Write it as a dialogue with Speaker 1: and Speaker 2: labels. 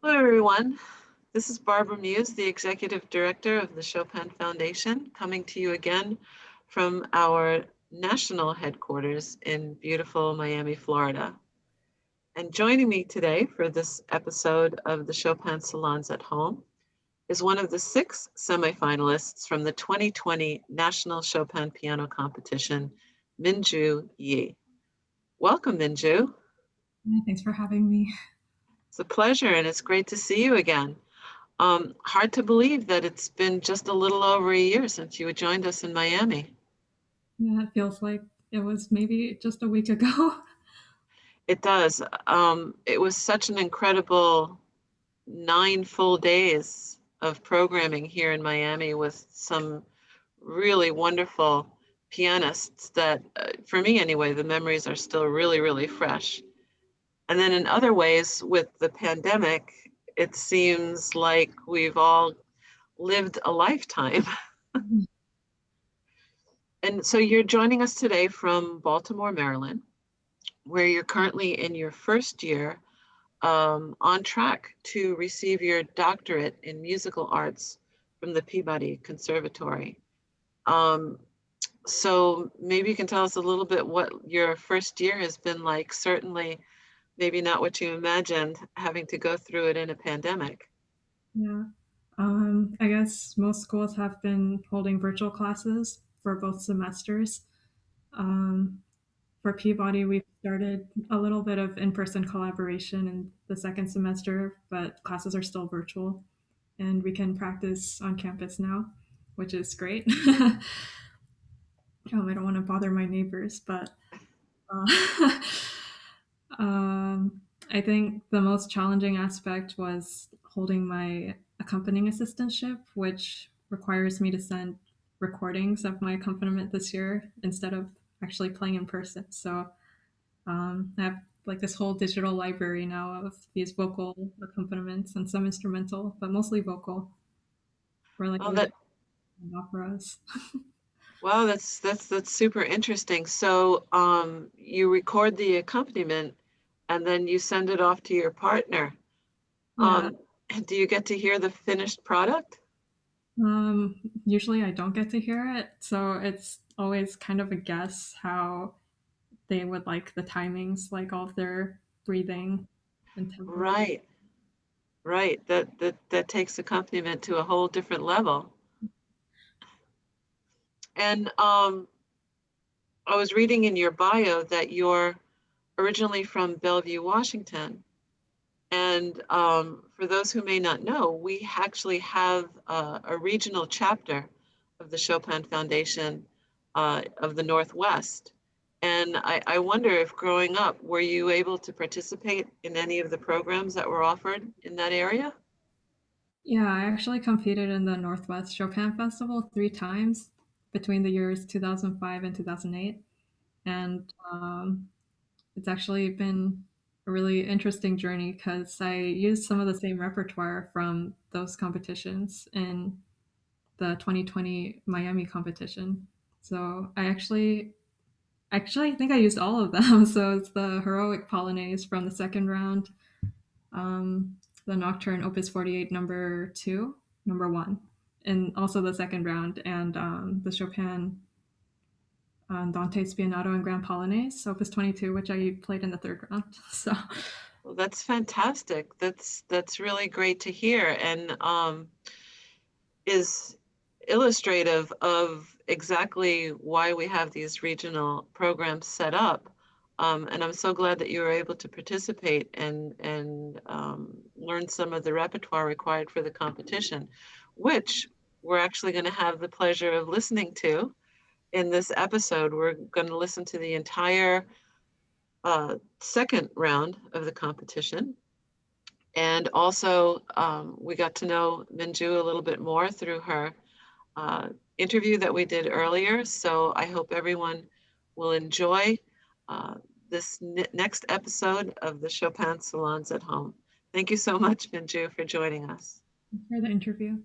Speaker 1: Hello, everyone. This is Barbara Muze, the Executive Director of the Chopin Foundation, coming to you again from our national headquarters in beautiful Miami, Florida. And joining me today for this episode of the Chopin Salons at Home is one of the 6 semi-finalists from the 2020 National Chopin Piano Competition, Min Joo Yi. Welcome, Min Joo.
Speaker 2: Hi, thanks for having me.
Speaker 1: It's a pleasure, and it's great to see you again. Hard to believe that it's been just a little over a year since you joined us in Miami.
Speaker 2: Yeah, it feels like it was maybe just a week ago.
Speaker 1: It does. It was such an incredible 9 full days of programming here in Miami with some really wonderful pianists that, for me anyway, the memories are still really, really fresh. And then in other ways, with the pandemic, it seems like we've all lived a lifetime. And so you're joining us today from Baltimore, Maryland, where you're currently in your first year, on track to receive your doctorate in musical arts from the Peabody Conservatory. Um, so maybe you can tell us a little bit what your first year has been like. Certainly, maybe not what you imagined having to go through it in a pandemic.
Speaker 2: Yeah. I guess most schools have been holding virtual classes for both semesters. Um, for Peabody, we've started a little bit of in-person collaboration in the second semester, but classes are still virtual, and we can practice on campus now, which is great. I don't want to bother my neighbors, but uh, I think the most challenging aspect was holding my accompanying assistantship, which requires me to send recordings of my accompaniment this year instead of actually playing in person. So I have like this whole digital library now of these vocal accompaniments and some instrumental, but mostly vocal for like
Speaker 1: Oh,
Speaker 2: lyric
Speaker 1: that
Speaker 2: and operas.
Speaker 1: wow, that's super interesting. So, you record the accompaniment and then you send it off to your partner.
Speaker 2: Yeah.
Speaker 1: Um, do you get to hear the finished product?
Speaker 2: Usually I don't get to hear it, so it's always kind of a guess how they would like the timings, like all of their breathing and tempo.
Speaker 1: Right, right. That takes accompaniment to a whole different level. And I was reading in your bio that you're originally from Bellevue, Washington. And for those who may not know, we actually have a regional chapter of the Chopin Foundation of the Northwest. And I wonder if growing up, were you able to participate in any of the programs that were offered in that area?
Speaker 2: Yeah, I actually competed in the Northwest Chopin Festival 3 times between the years 2005 and 2008. And it's actually been a really interesting journey because I used some of the same repertoire from those competitions in the 2020 Miami competition. So I think I used all of them. So it's the Heroic Polonaise from the second round, um, the Nocturne Opus 48 number 2, number 1, and also the second round, and the Chopin Dante Spianato and Grand Polonaise, Opus 22, which I played in the third round. So
Speaker 1: Well, that's fantastic. That's really great to hear, and is illustrative of exactly why we have these regional programs set up. And I'm so glad that you were able to participate and learn some of the repertoire required for the competition, which we're actually going to have the pleasure of listening to in this episode. We're going to listen to the entire second round of the competition. And also, we got to know Min Joo a little bit more through her uh, interview that we did earlier. So I hope everyone will enjoy uh, this next episode of the Chopin Salons at Home. Thank you so much, Min Joo, for joining us.
Speaker 2: for the interview.